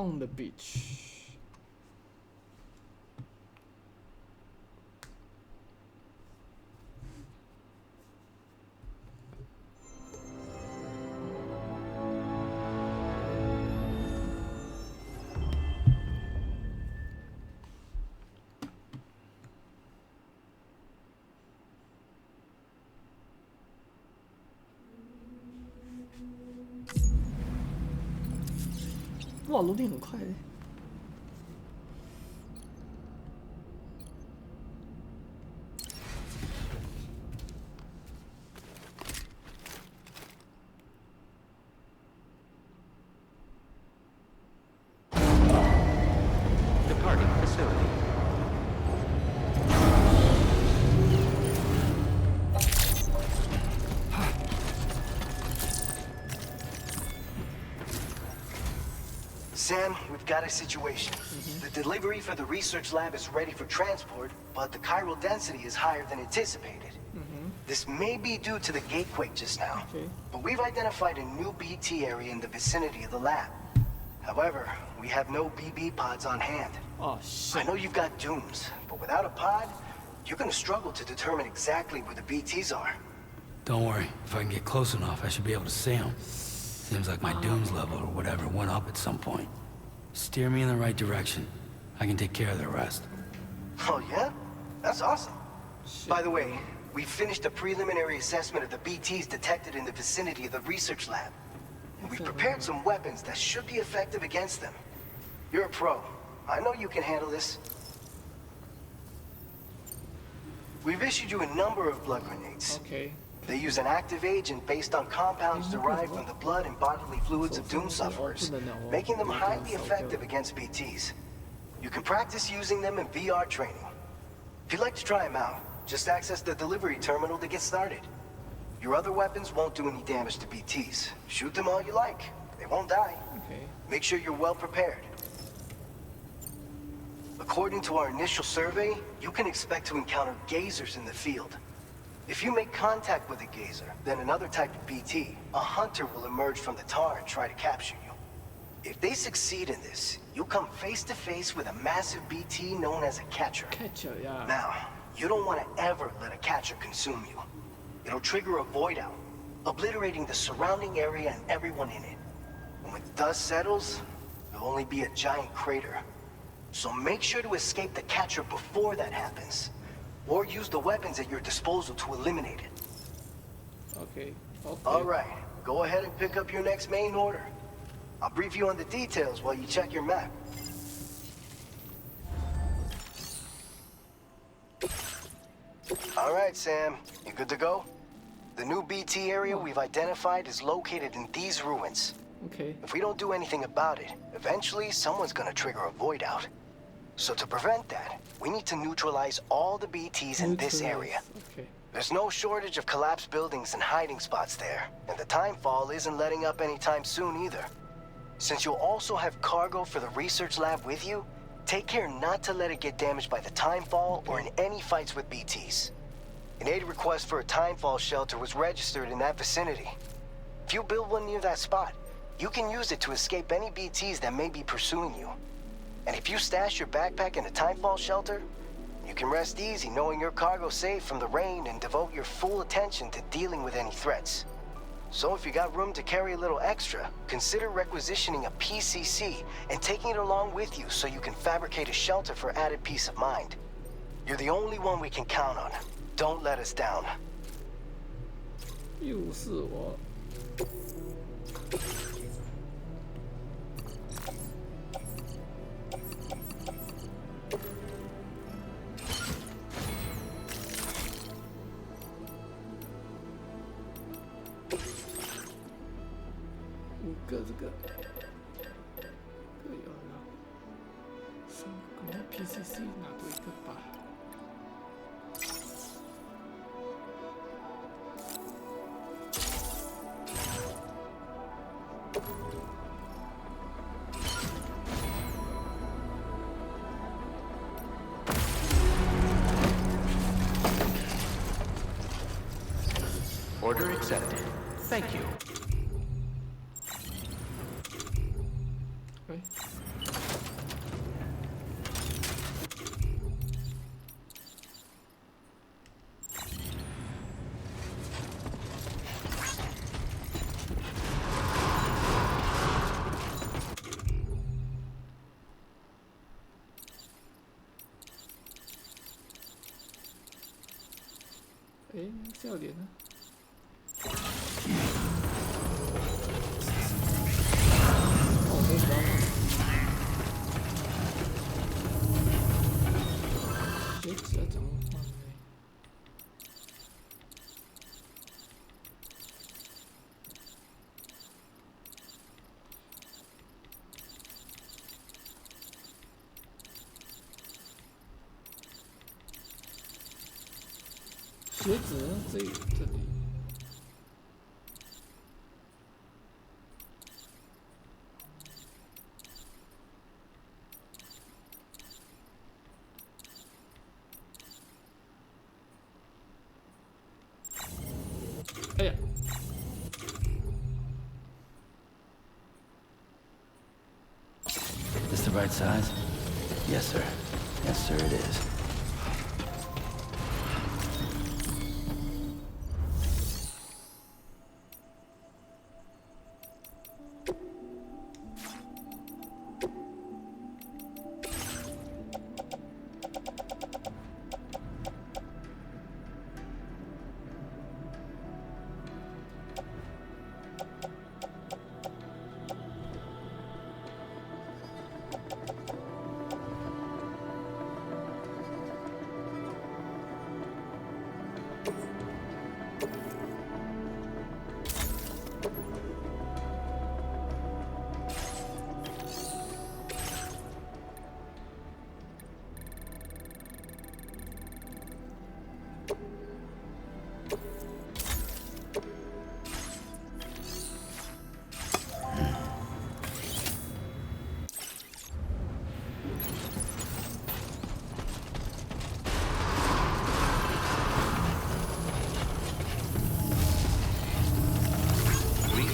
on the beach. 哇，楼顶很快的。Departing facility. Sam, we've got a situation. The delivery for the research lab is ready for transport, but the chiral density is higher than anticipated. This may be due to the gatequake just now, but we've identified a new BT area in the vicinity of the lab. However, we have no BB pods on hand. Oh, shit. I know you've got dooms, but without a pod, you're gonna struggle to determine exactly where the BTs are. Don't worry. If I can get close enough, I should be able to see them. Seems like my dooms level or whatever went up at some point. Steer me in the right direction. I can take care of the rest. Oh yeah? That's awesome. By the way, we finished a preliminary assessment of the BTs detected in the vicinity of the research lab. And we've prepared some weapons that should be effective against them. You're a pro. I know you can handle this. We've issued you a number of blood grenades. Okay. They use an active agent based on compounds derived from the blood and bodily fluids of Doom sufferers, making them highly effective against BTs. You can practice using them in VR training. If you'd like to try them out, just access the delivery terminal to get started. Your other weapons won't do any damage to BTs. Shoot them all you like. They won't die. Okay. Make sure you're well prepared. According to our initial survey, you can expect to encounter gazers in the field. If you make contact with a gazer, then another type of BT, a hunter will emerge from the tar and try to capture you. If they succeed in this, you'll come face to face with a massive BT known as a catcher. Catcher, yeah. Now, you don't want to ever let a catcher consume you. It'll trigger a void out, obliterating the surrounding area and everyone in it. And when dust settles, there'll only be a giant crater. So make sure to escape the catcher before that happens. Or use the weapons at your disposal to eliminate it. Okay. All right, go ahead and pick up your next main order. I'll brief you on the details while you check your map. All right, Sam, you good to go? The new BT area we've identified is located in these ruins. Okay. If we don't do anything about it, eventually someone's gonna trigger a void out. So to prevent that, we need to neutralize all the BTs in this area. Okay. There's no shortage of collapsed buildings and hiding spots there, and the timefall isn't letting up anytime soon either. Since you'll also have cargo for the research lab with you, take care not to let it get damaged by the timefall or in any fights with BTs. An aid request for a timefall shelter was registered in that vicinity. If you build one near that spot, you can use it to escape any BTs that may be pursuing you. And if you stash your backpack in a timefall shelter, you can rest easy knowing your cargo's safe from the rain and devote your full attention to dealing with any threats. So if you got room to carry a little extra, consider requisitioning a PCC and taking it along with you so you can fabricate a shelter for added peace of mind. You're the only one we can count on. Don't let us down. 又是我。5个这个，这个有了，3个，可能 PCC 拿多一个吧。Order accepted. Thank you. 哎，笑脸呢？哦，这是鞋子要怎么换呢？鞋子呢？这里。哎呀！ This the right size? Yes, sir. Yes, sir, it is.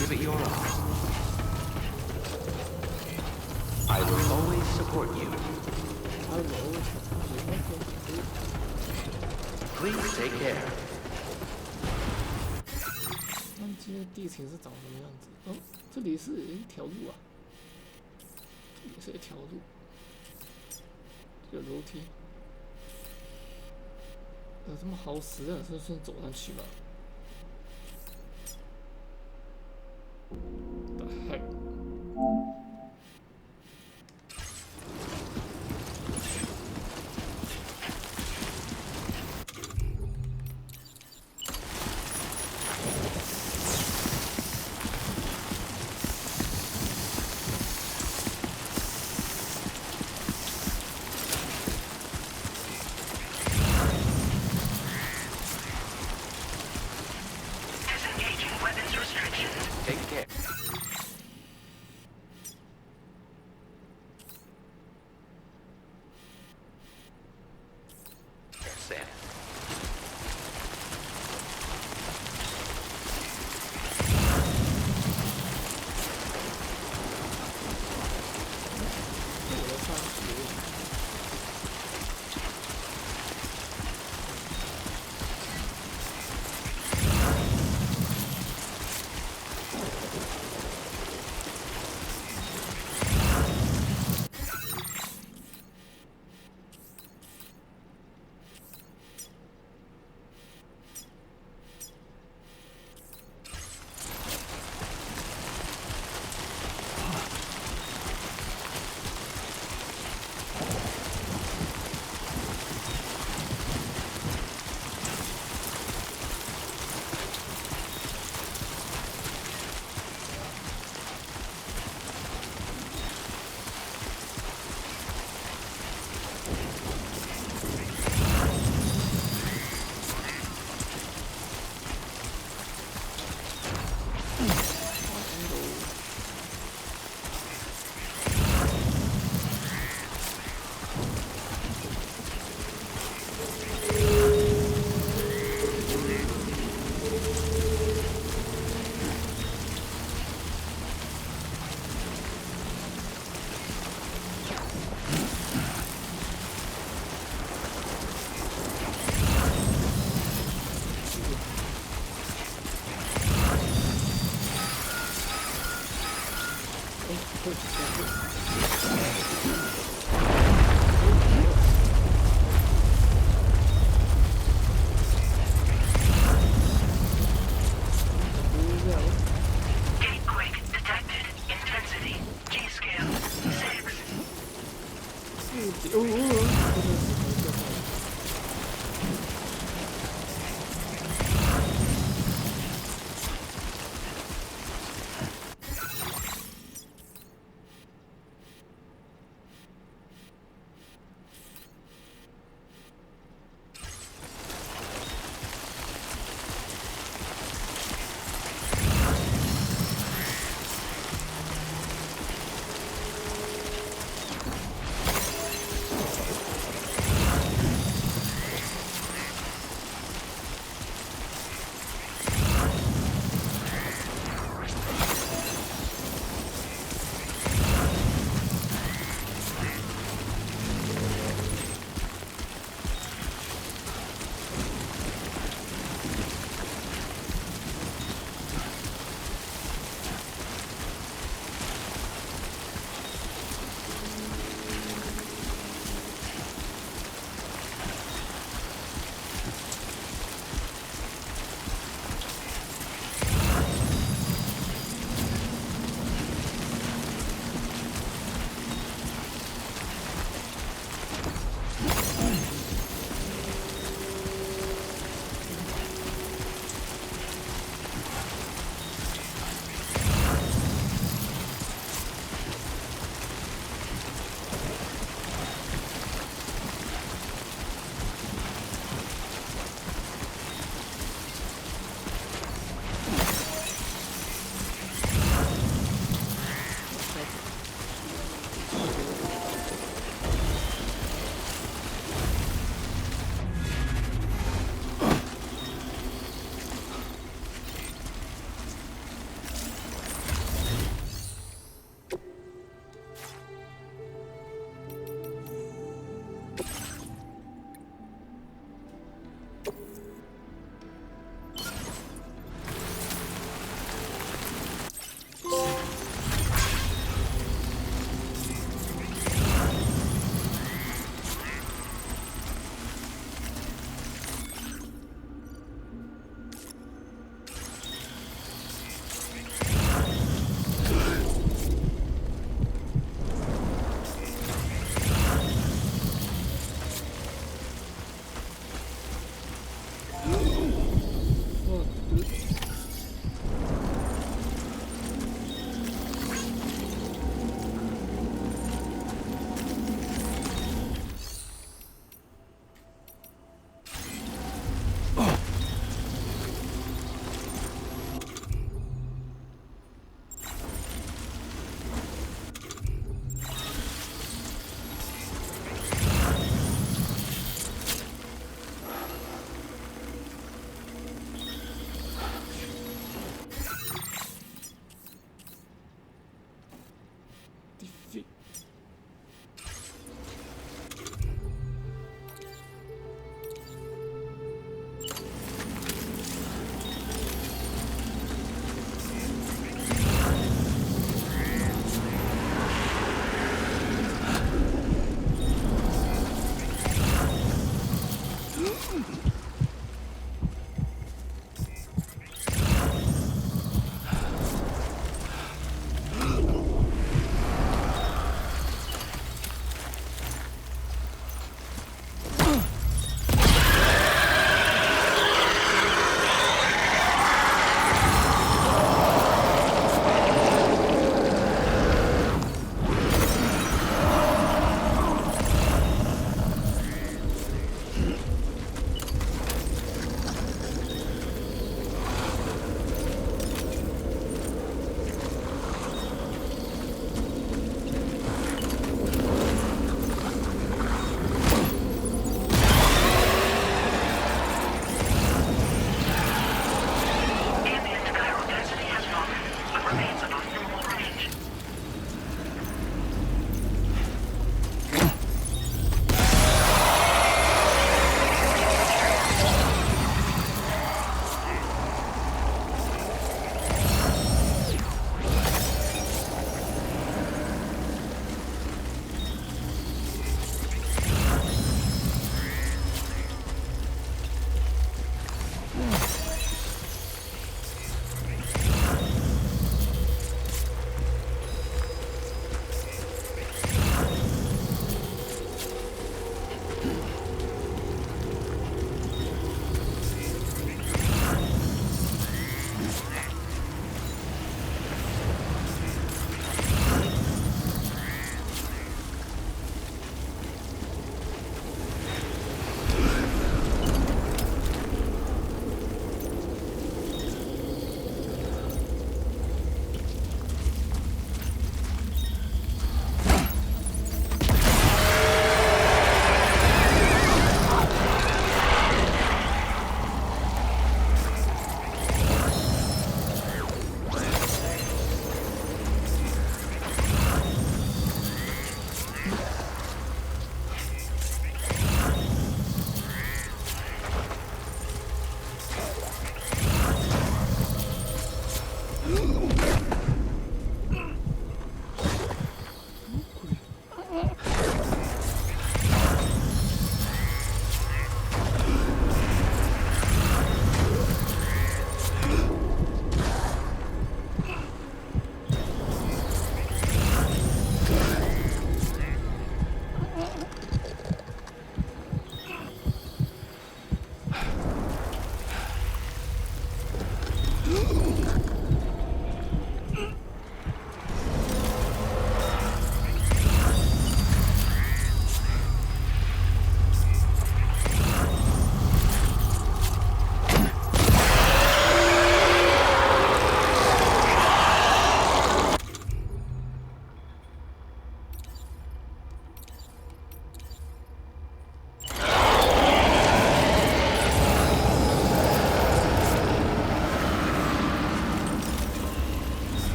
Give it your all. I will always support you. Please take care. 那今天地形是长什么样子？哦，这里是一条路啊，这里是一条路，有楼梯。有这么好死啊？是顺走上去吧？ The heck? Take care. Sam.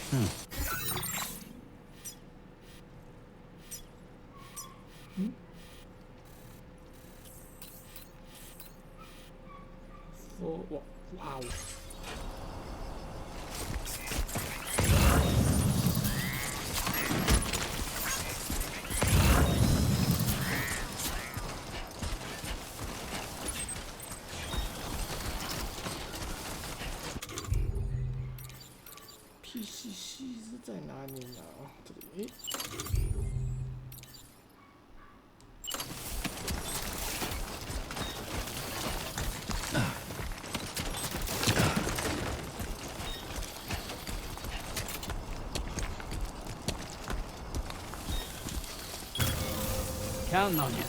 哇哦！PCC 是在哪里呢？这里。Counting on you.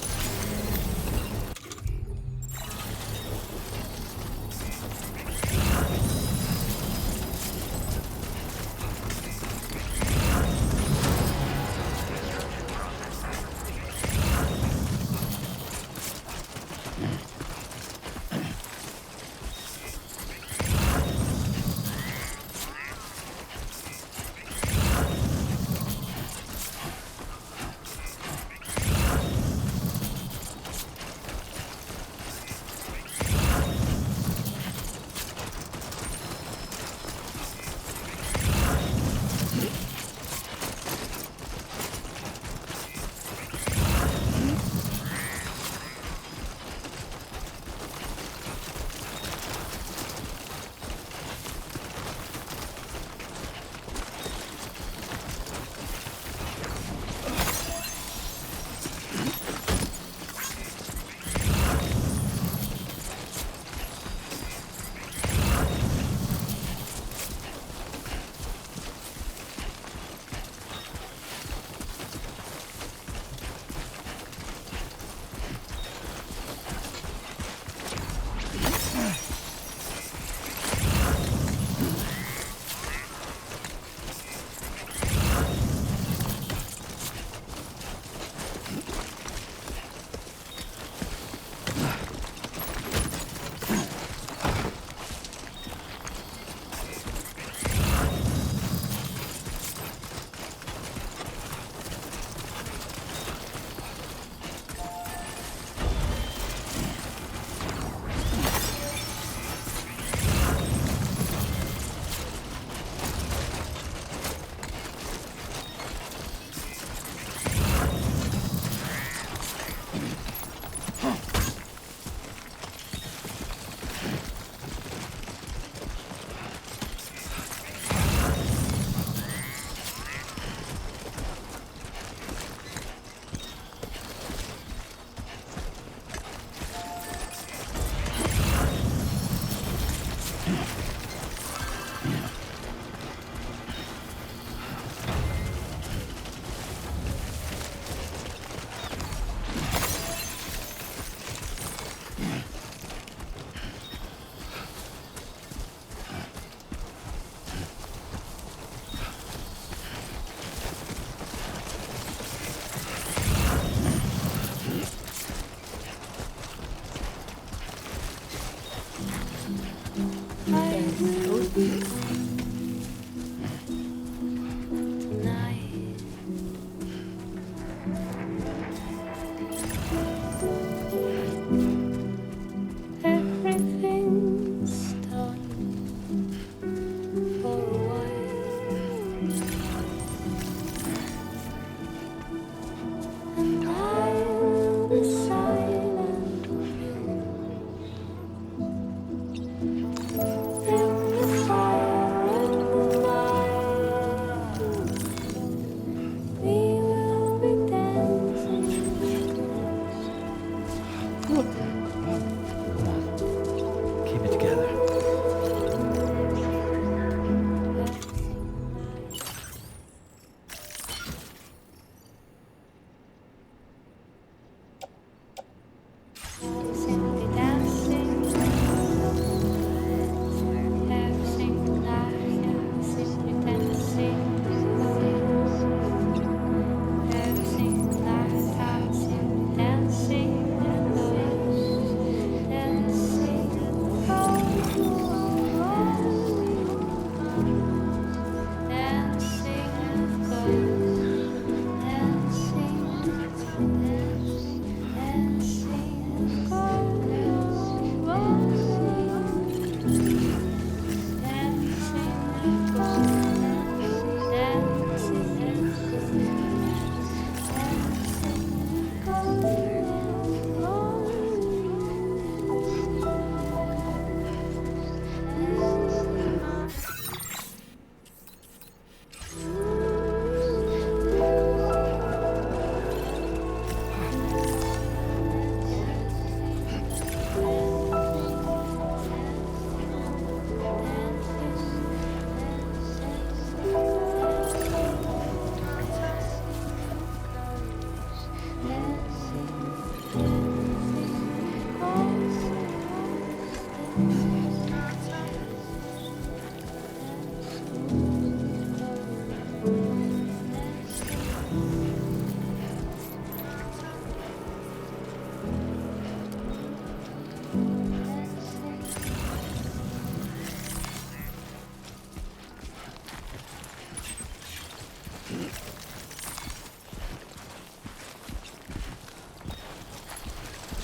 Keep it together.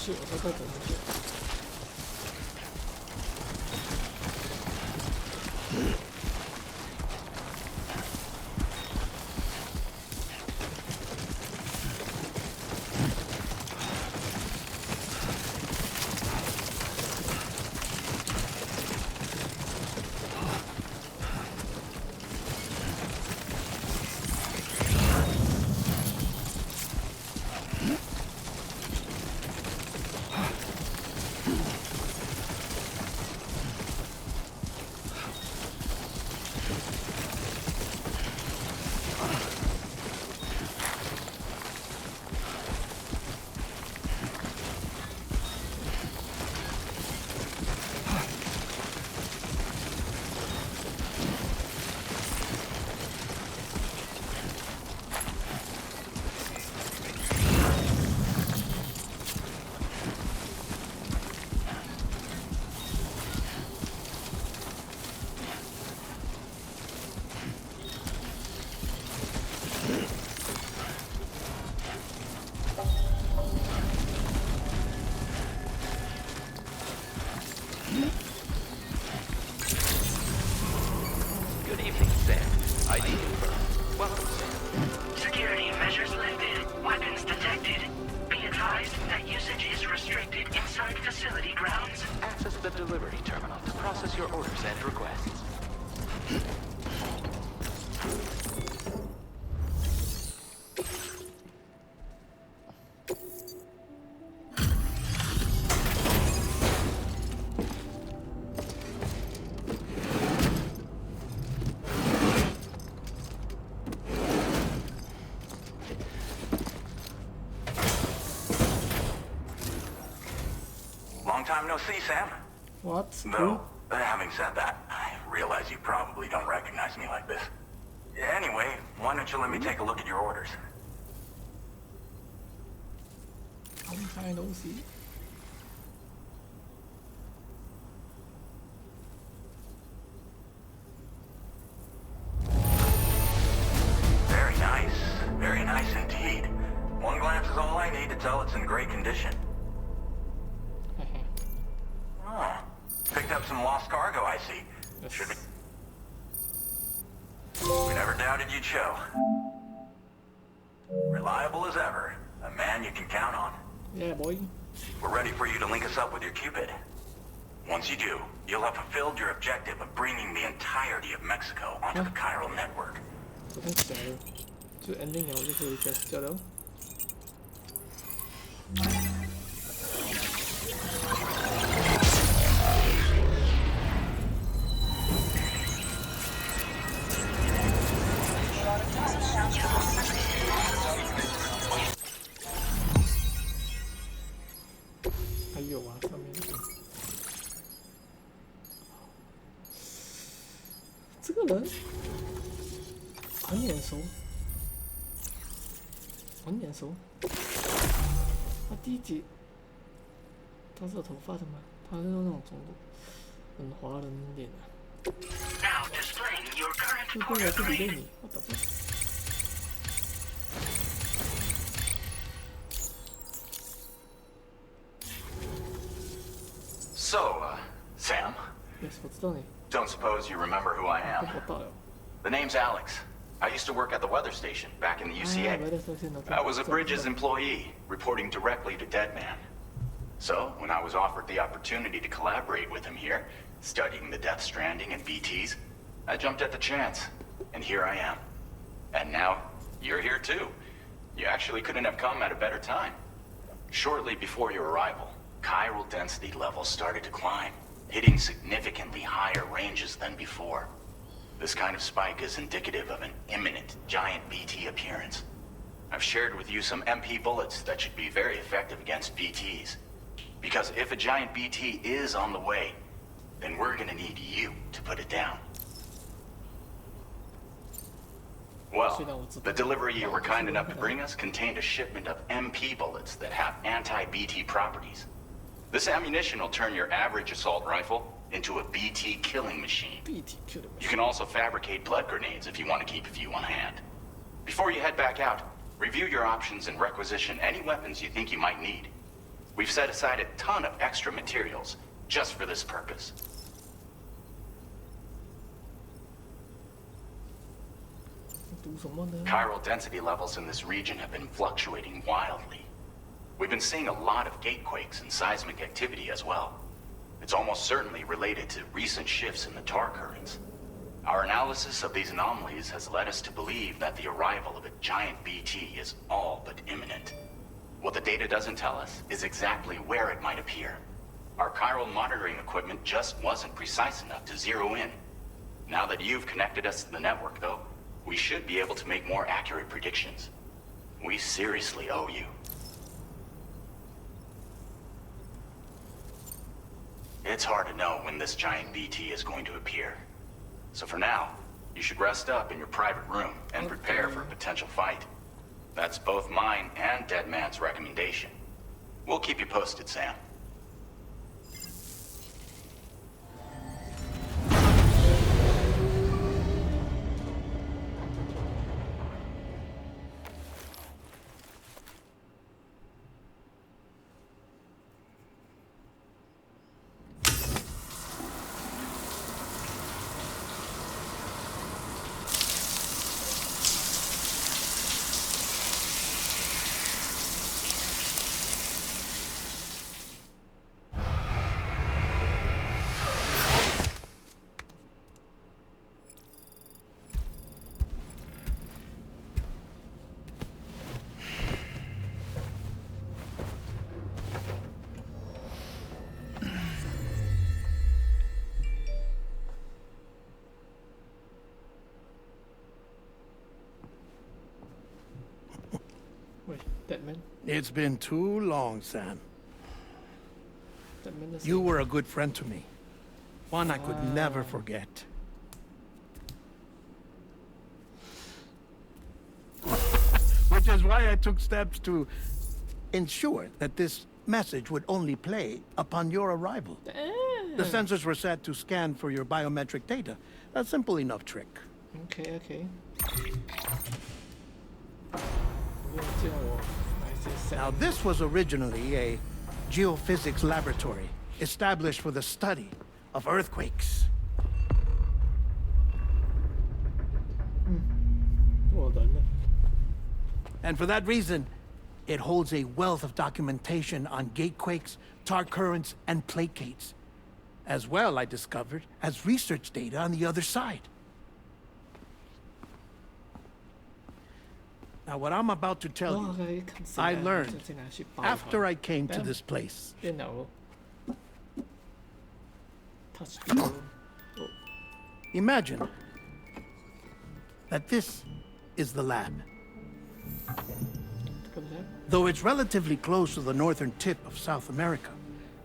去，我说再等一下。Good evening, Sam. ID confirmed. Welcome, Sam. Security measures lifted. Weapons detected. Be advised that usage is restricted inside facility grounds. Access the delivery terminal to process your orders and requests. Long time no see, Sam. What? Though, having said that, I realize you probably don't recognize me like this. Anyway, why don't you let me take a look at your orders? I'm trying to see. Very nice indeed. One glance is all I need to tell it's in great condition. Oh, picked up some lost cargo, I see. Should be. We never doubted you'd show. Reliable as ever. A man you can count on. Yeah, boy. We're ready for you to link us up with your Cupid. Once you do, you'll have fulfilled your objective of bringing the entirety of Mexico onto the chiral network. 昨天起来了，就 ending 了，我就可以 just 掉了。还有啊，上面这个人很眼熟，很眼熟。他第一集他是有头发的吗？他是那种种很华人脸啊。 Now displaying your current 这对了，这里面你，我的妈！ So, Sam, Yes， 我知道你。 don't suppose you remember who I 我 am? 到了。 The name's Alex. I used to work at the weather station back in the UCA. I was a Bridges employee, reporting directly to Deadman. So, when I was offered the opportunity to collaborate with him here, studying the Death Stranding and BTs, I jumped at the chance. And here I am. And now, you're here too. You actually couldn't have come at a better time. Shortly before your arrival, chiral density levels started to climb, hitting significantly higher ranges than before. This kind of spike is indicative of an imminent giant BT appearance. I've shared with you some MP bullets that should be very effective against BTs. Because if a giant BT is on the way, then we're gonna need you to put it down. Well, the delivery you were kind enough to bring us contained a shipment of MP bullets that have anti-BT properties. This ammunition will turn your average assault rifle into a BT killing machine. BT killing You can also fabricate blood grenades if you want to keep a few on hand. Before you head back out, review your options and requisition any weapons you think you might need. We've set aside a ton of extra materials just for this purpose. Chiral density levels in this region have been fluctuating wildly. We've been seeing a lot of gatequakes and seismic activity as well. It's almost certainly related to recent shifts in the tar currents. Our analysis of these anomalies has led us to believe that the arrival of a giant BT is all but imminent. What the data doesn't tell us is exactly where it might appear. Our chiral monitoring equipment just wasn't precise enough to zero in. Now that you've connected us to the network, though, we should be able to make more accurate predictions. We seriously owe you. It's hard to know when this giant BT is going to appear. So for now, you should rest up in your private room and prepare for a potential fight. That's both mine and Deadman's recommendation. We'll keep you posted, Sam. Deadman. It's been too long, Sam. You were a good friend to me. One I could never forget. Which is why I took steps to ensure that this message would only play upon your arrival. The sensors were set to scan for your biometric data. A simple enough trick. Okay. Now, this was originally a geophysics laboratory established for the study of earthquakes. Well done. And for that reason, it holds a wealth of documentation on gatequakes, tar currents, and placates. As well, I discovered, as research data on the other side. Now, what I'm about to tell you, I learned after I came to this place. Imagine that this is the lab. Though it's relatively close to the northern tip of South America,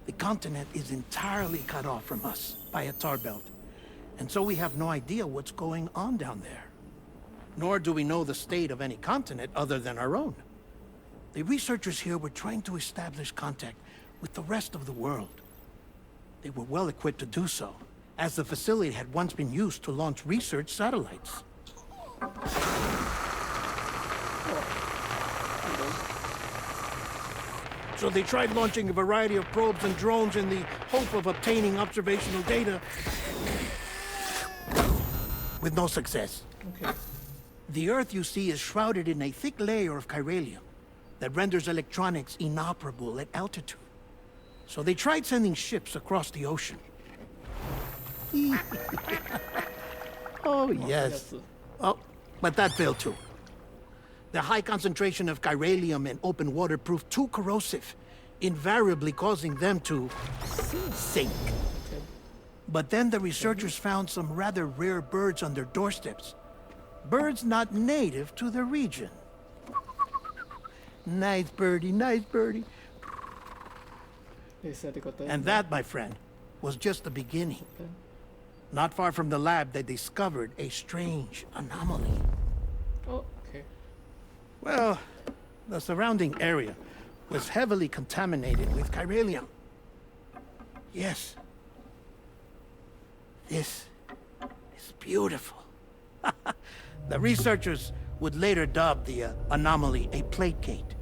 the continent is entirely cut off from us by a tar belt. And so we have no idea what's going on down there. Nor do we know the state of any continent other than our own. The researchers here were trying to establish contact with the rest of the world. They were well equipped to do so, as the facility had once been used to launch research satellites. So they tried launching a variety of probes and drones in the hope of obtaining observational data, with no success. Okay. The Earth, you see, is shrouded in a thick layer of chiralium that renders electronics inoperable at altitude. So they tried sending ships across the ocean. Oh, yes. Oh, but that failed too. The high concentration of chiralium in open water proved too corrosive, invariably causing them to sink. But then the researchers found some rather rare birds on their doorsteps. Birds not native to the region. Nice birdie, nice birdie. And that, my friend, was just the beginning. Not far from the lab, they discovered a strange anomaly. Oh, okay. Well, the surrounding area was heavily contaminated with chiralium. Yes. This is beautiful. The researchers would later dub the anomaly a placate.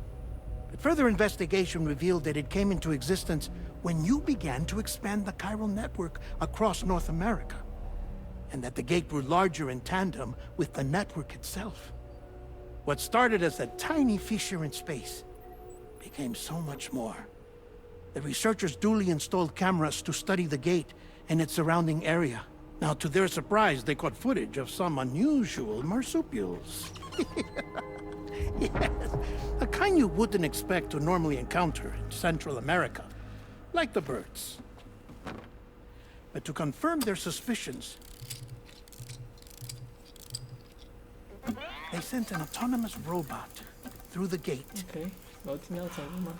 But further investigation revealed that it came into existence when you began to expand the chiral network across North America, and that the gate grew larger in tandem with the network itself. What started as a tiny fissure in space became so much more. The researchers duly installed cameras to study the gate and its surrounding area. Now, to their surprise, they caught footage of some unusual marsupials. Yes, a kind you wouldn't expect to normally encounter in Central America, like the birds. But to confirm their suspicions, they sent an autonomous robot through the gate. Okay. 我今天要讲什么？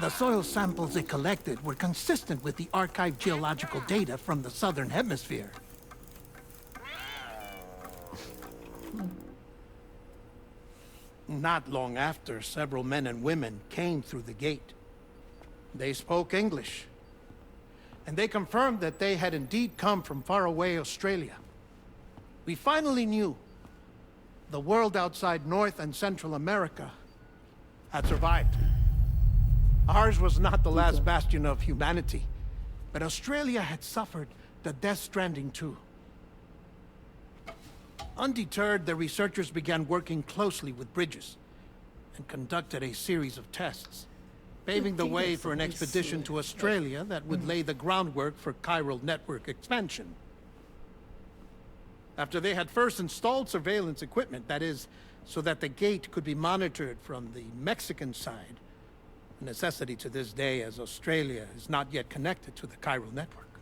The soil samples it collected were consistent with the archived geological data from the southern hemisphere. Not long after, several men and women came through the gate. They spoke English, and they confirmed that they had indeed come from faraway Australia. We finally knew the world outside North and Central America had survived. Ours was not the last bastion of humanity, but Australia had suffered the death stranding too. Undeterred, the researchers began working closely with Bridges and conducted a series of tests, paving the way for an expedition to Australia that would lay the groundwork for chiral network expansion. After they had first installed surveillance equipment, that is, so that the gate could be monitored from the Mexican side, a necessity to this day as Australia is not yet connected to the chiral network.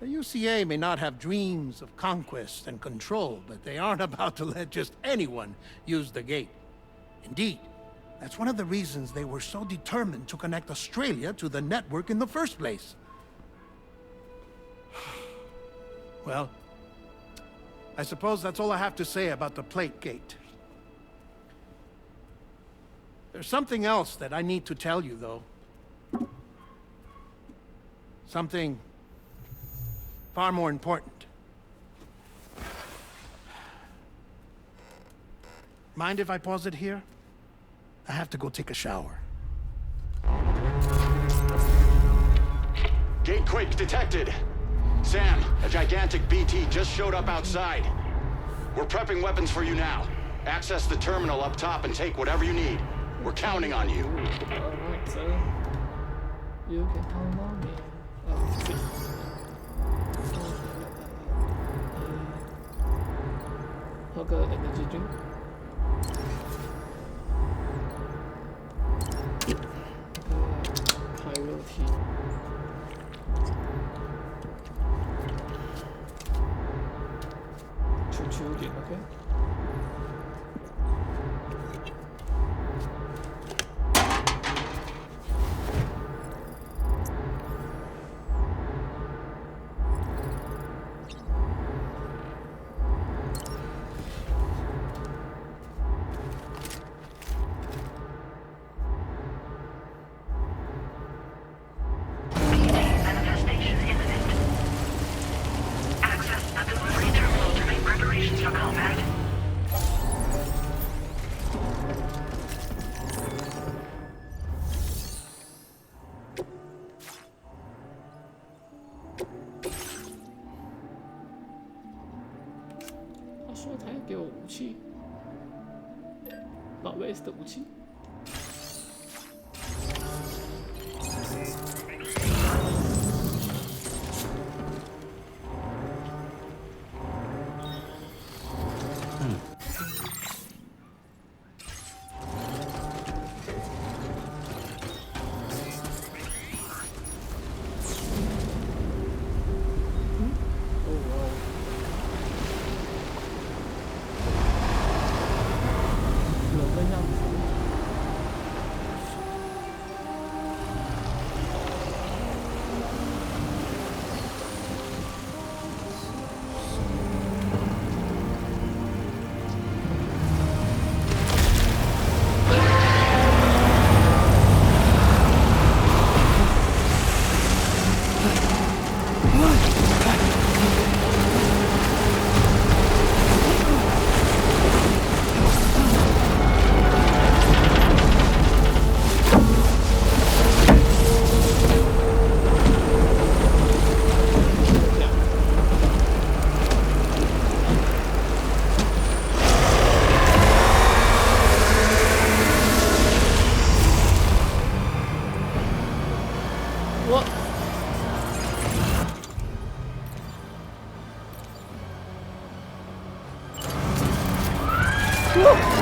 The UCA may not have dreams of conquest and control, but they aren't about to let just anyone use the gate. Indeed, that's one of the reasons they were so determined to connect Australia to the network in the first place. Well, I suppose that's all I have to say about the plate gate. There's something else that I need to tell you, though. Something far more important. Mind if I pause it here? I have to go take a shower. Gate quake detected. Sam, a gigantic BT just showed up outside. We're prepping weapons for you now. Access the terminal up top and take whatever you need. We're counting on you. Alright, so you can count on me. Okay, energy drink. Pyro tea. Chill点 ，OK。Manifestation imminent. Access the delivery terminal to make preparations for combat. 他说他要给我武器，老 S 的武器。冷的样子。What?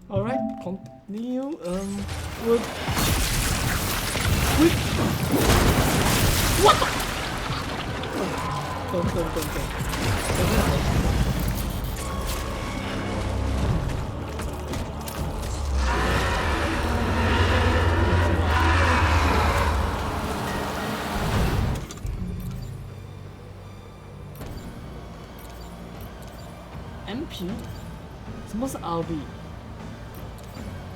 Alright, continue. Would. Quick! What the? Don't. MP？ 什么是 RV？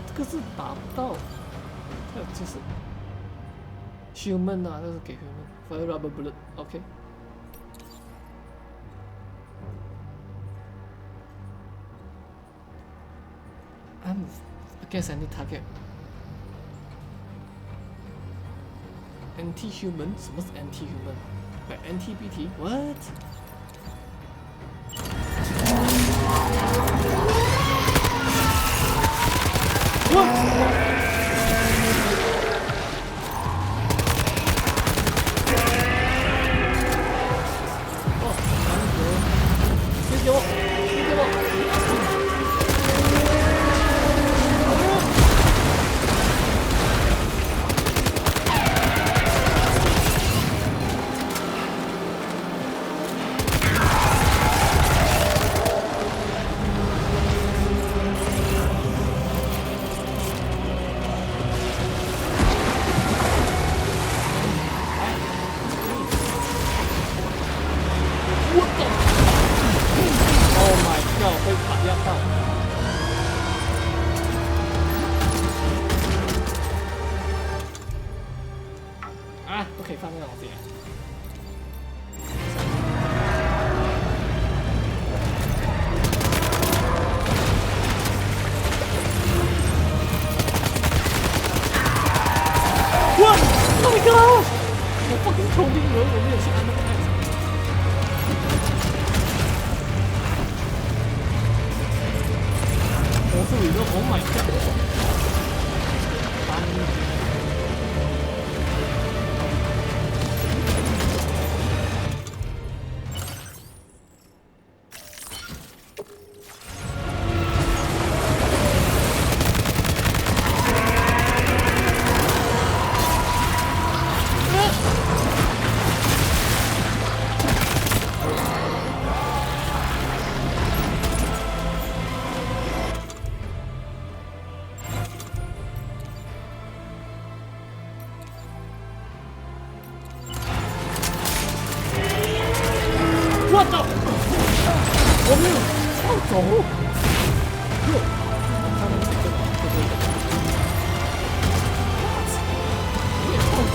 这个是打不到，还有就是 human 啊，这是给 human。Fire rubber bullet，OK。I'm against any target. Anti-human？ 什么是 anti-human？ Like anti-BT？What？ 哦，给我，你给我。我操！我没有放走。哟，他们这个我也放走。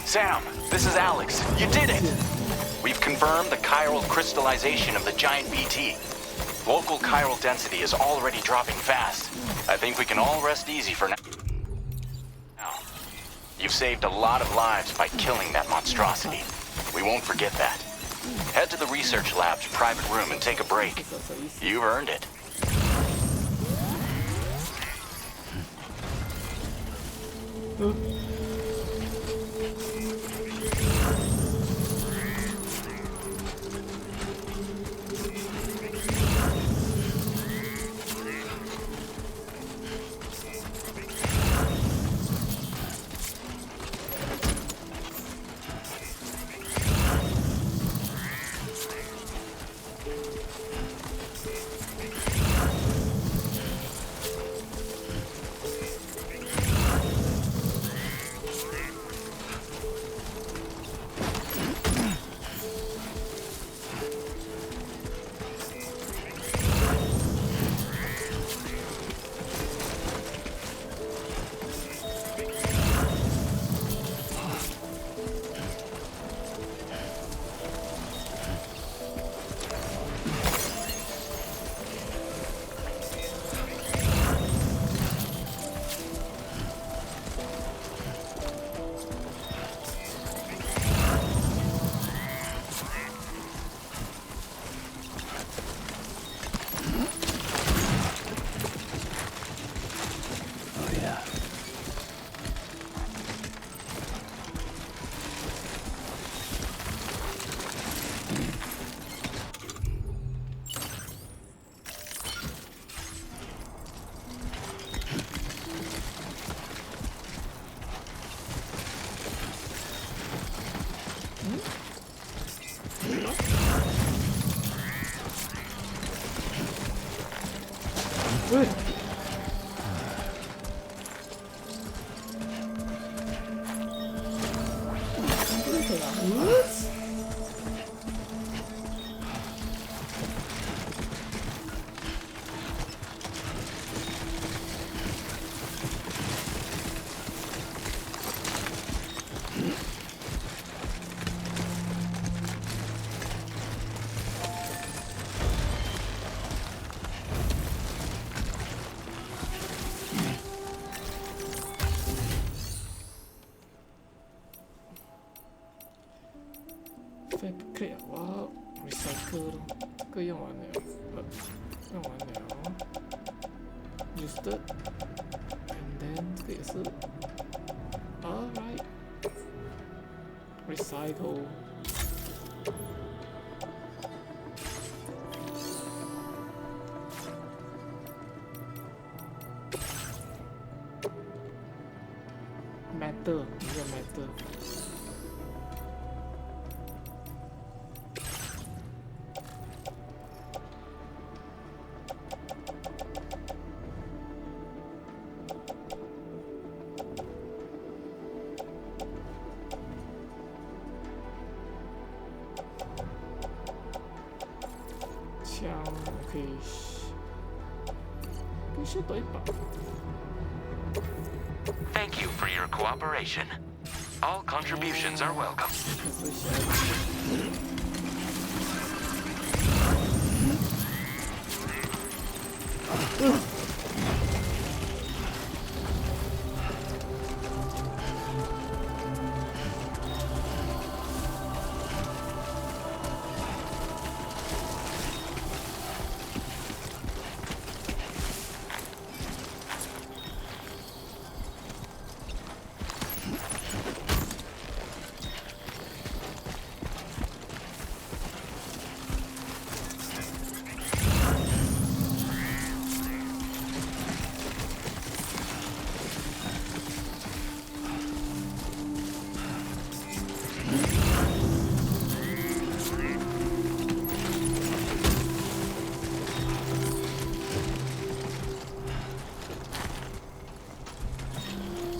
Sam, this is Alex. You did it! We've confirmed the chiral crystallization of the giant BT. Local chiral density is already dropping fast. I think we can all rest easy for now. You've saved a lot of lives by killing that monstrosity. We won't forget that. Head to the research lab's private room and take a break. You've earned it. 喂。Fabricate 我要 recycle 咯，这个用完了，用完了 ，used and then 这个也是 ，alright recycle。matter 一个 matter。枪 OK， 必须对吧？ Thank you for your cooperation. All contributions are welcome.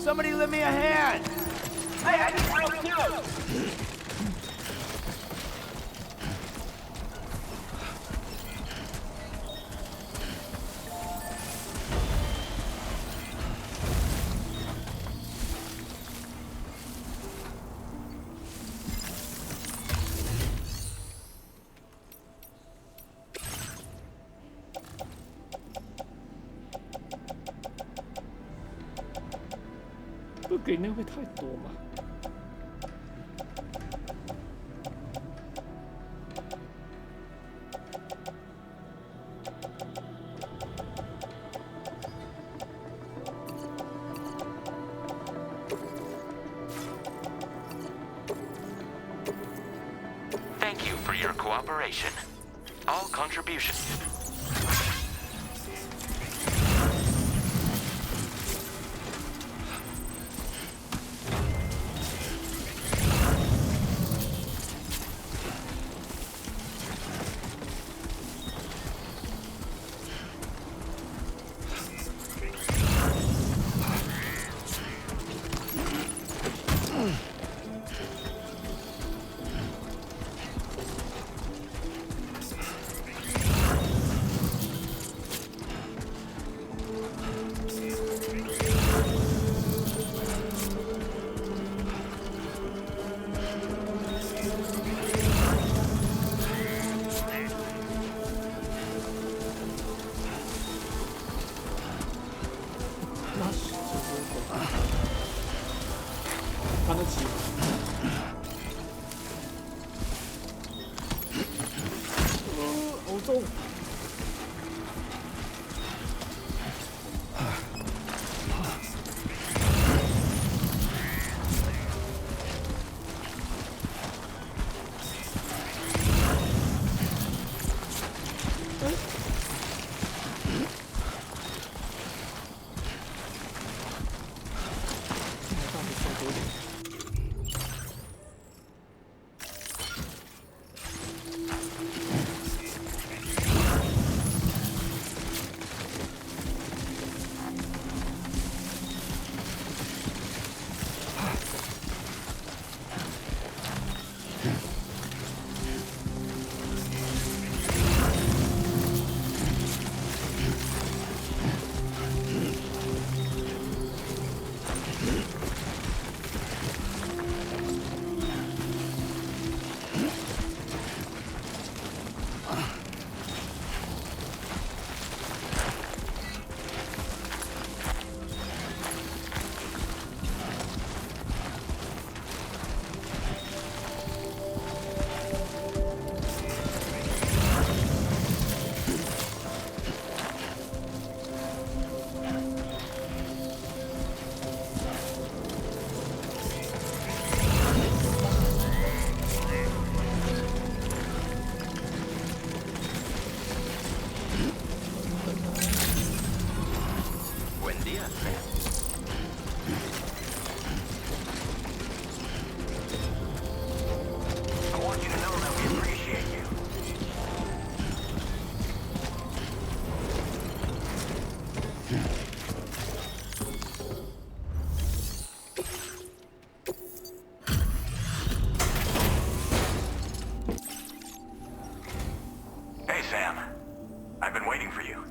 ，Somebody lend me a hand. Hey, I need help too. 不给那会太多嘛？ Thank you for your cooperation. All contributions. I've been waiting for you.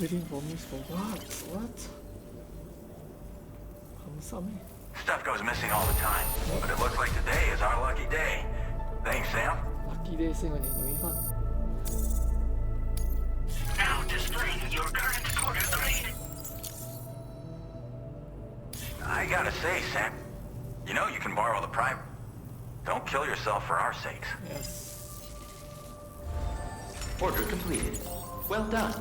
Waiting for me for what? What? 감사해. Stuff goes missing all the time, but it looks like today is our lucky day. Thanks, Sam. 락키데이 생활이 너희가 Now displaying your current quarter grade. I gotta say, Sam, you know you can borrow the private. Don't kill yourself for our sakes. yes. Order completed. Well done.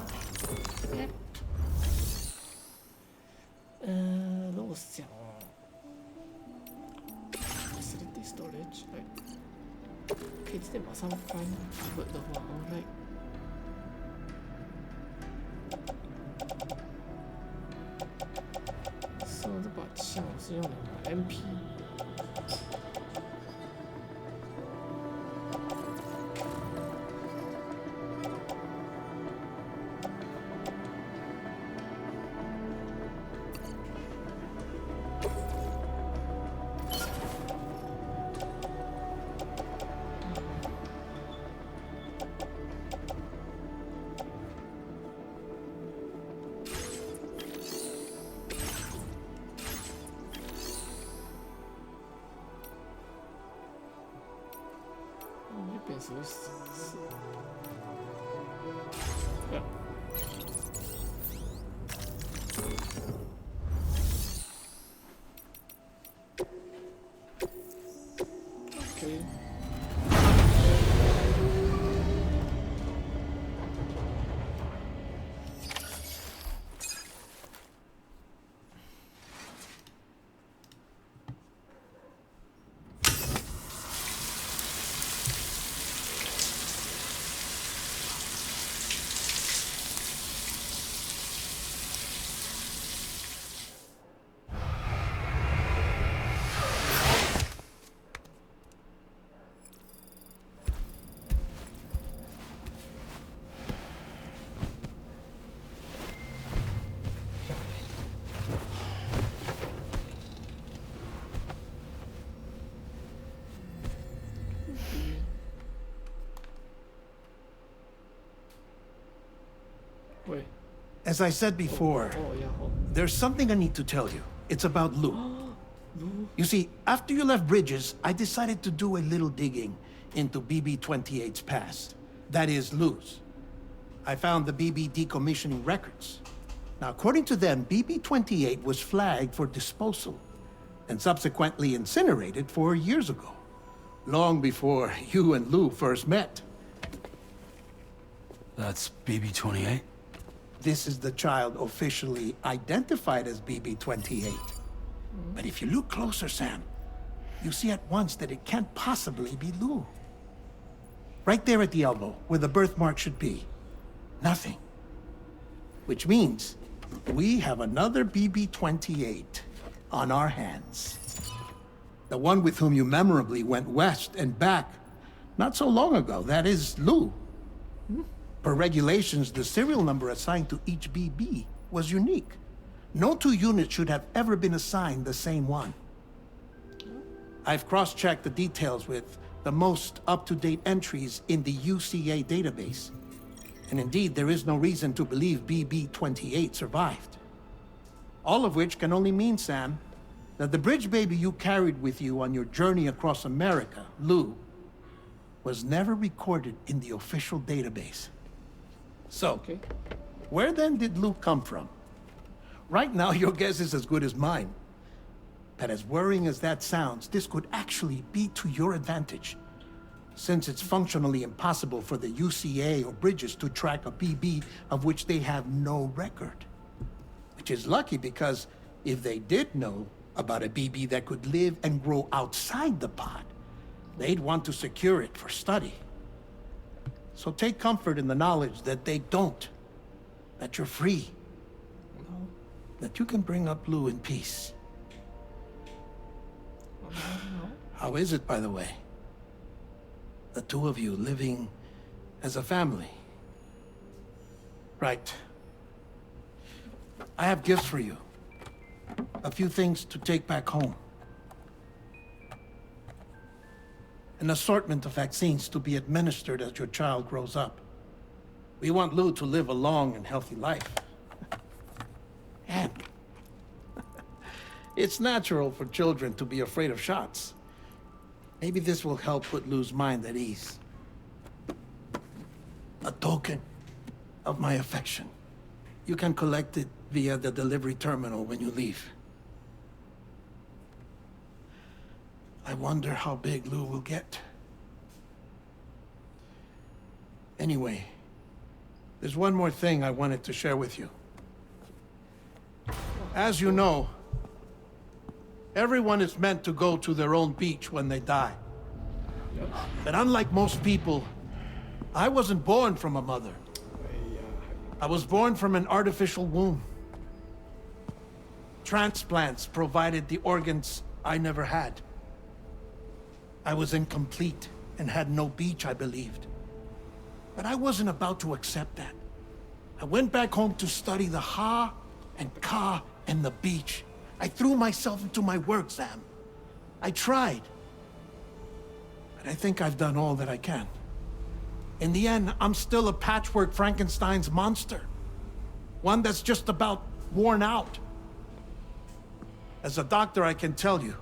让我想，facility storage， like 可以直接马上翻 convert 的话 ，like 上这把枪我是用的 MP。变成是，对。OK。As I said before, there's something I need to tell you. It's about Lou. You see, after you left Bridges, I decided to do a little digging into BB-28's past. That is, Lou's. I found the BB decommissioning records. Now, according to them, BB-28 was flagged for disposal and subsequently incinerated 4 years ago, long before you and Lou first met. That's BB-28? This is the child officially identified as BB-28. But if you look closer, Sam, you see at once that it can't possibly be Lou. Right there at the elbow, where the birthmark should be. Nothing. Which means we have another BB-28 on our hands. The one with whom you memorably went west and back not so long ago. That is Lou. Per regulations, the serial number assigned to each BB was unique. No two units should have ever been assigned the same one. I've cross-checked the details with the most up-to-date entries in the UCA database. And indeed, there is no reason to believe BB-28 survived. All of which can only mean, Sam, that the bridge baby you carried with you on your journey across America, Lou, was never recorded in the official database. So, where then did Lou come from? Right now, your guess is as good as mine. But as worrying as that sounds, this could actually be to your advantage, since it's functionally impossible for the UCA or Bridges to track a BB of which they have no record. Which is lucky, because if they did know about a BB that could live and grow outside the pod, they'd want to secure it for study. So take comfort in the knowledge that they don't, that you're free, that you can bring up Lou in peace. How is it, by the way? The two of you living as a family. Right. I have gifts for you. A few things to take back home. an assortment of vaccines to be administered as your child grows up. We want Lou to live a long and healthy life. And it's natural for children to be afraid of shots. Maybe this will help put Lou's mind at ease. A token of my affection. You can collect it via the delivery terminal when you leave. I wonder how big Lou will get. Anyway, there's one more thing I wanted to share with you. As you know, everyone is meant to go to their own beach when they die. But unlike most people, I wasn't born from a mother. I was born from an artificial womb. Transplants provided the organs I never had. I was incomplete and had no beach, I believed. But I wasn't about to accept that. I went back home to study the Ha and Ka and the beach. I threw myself into my work, Sam. I tried. But I think I've done all that I can. In the end, I'm still a patchwork Frankenstein's monster. One that's just about worn out. As a doctor, I can tell you,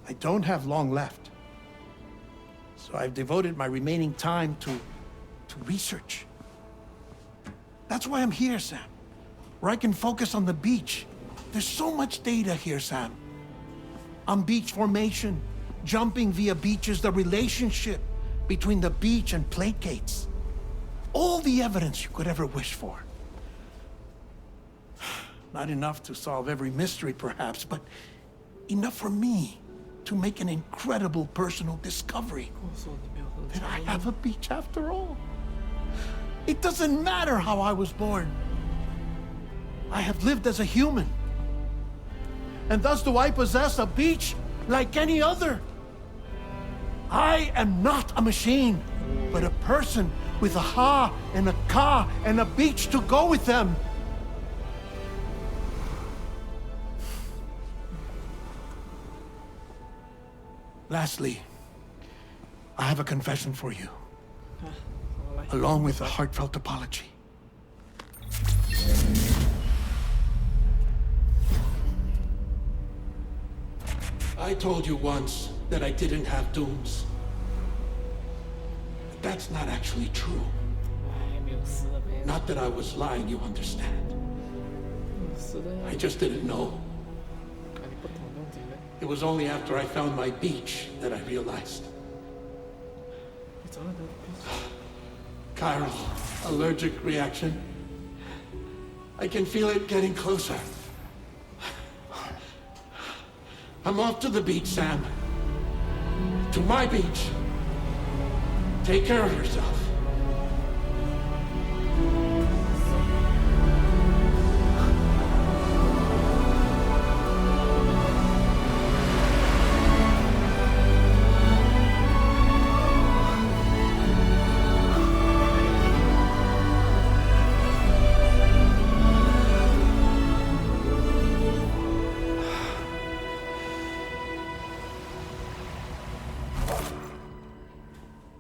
I don't have long left. So I've devoted my remaining time to research. That's why I'm here, Sam. Where I can focus on the beach. There's so much data here, Sam. On beach formation, jumping via beaches, the relationship between the beach and plate gates. All the evidence you could ever wish for. Not enough to solve every mystery, perhaps, but enough for me to make an incredible personal discovery. That I have a beach after all. It doesn't matter how I was born. I have lived as a human. And thus do I possess a beach like any other. I am not a machine, but a person with a Ha and a Ka and a beach to go with them. Lastly, I have a confession for you, along with a heartfelt apology. I told you once that I didn't have dooms. But that's not actually true. Not that I was lying, you understand. I just didn't know. It was only after I found my beach that I realized. Chiron, allergic reaction. I can feel it getting closer. I'm off to the beach, Sam. To my beach. Take care of yourself.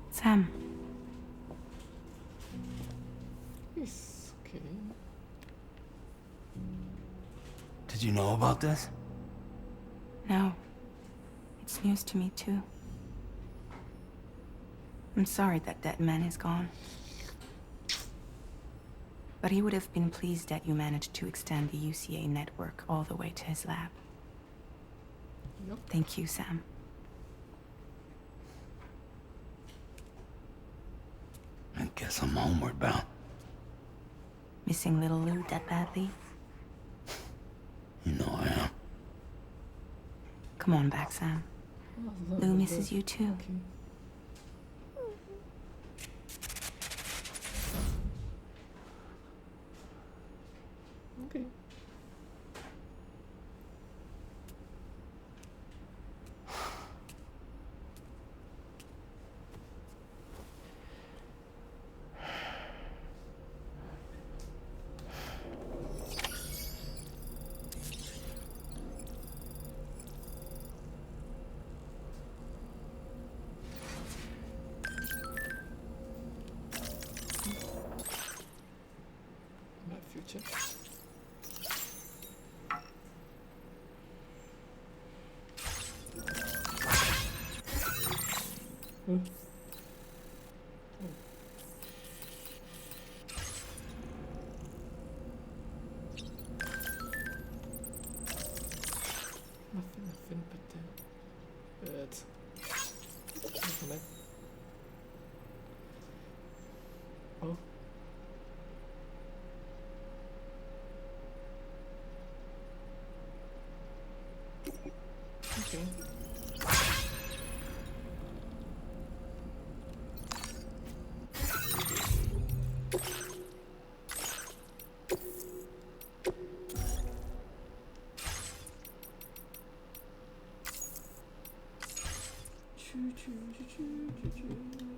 Sam. Yes, okay. Did you know about this? No. It's news to me, too. I'm sorry that that man is gone. But he would have been pleased that you managed to extend the UCA network all the way to his lab. Yep. Thank you, Sam. I guess I'm homeward bound. Missing little Lou that badly? You know I am. Come on back, Sam. Lou misses you too. Okay. Nothing but the birds. Come in. Oh. Okay. Choo choo choo choo choo choo.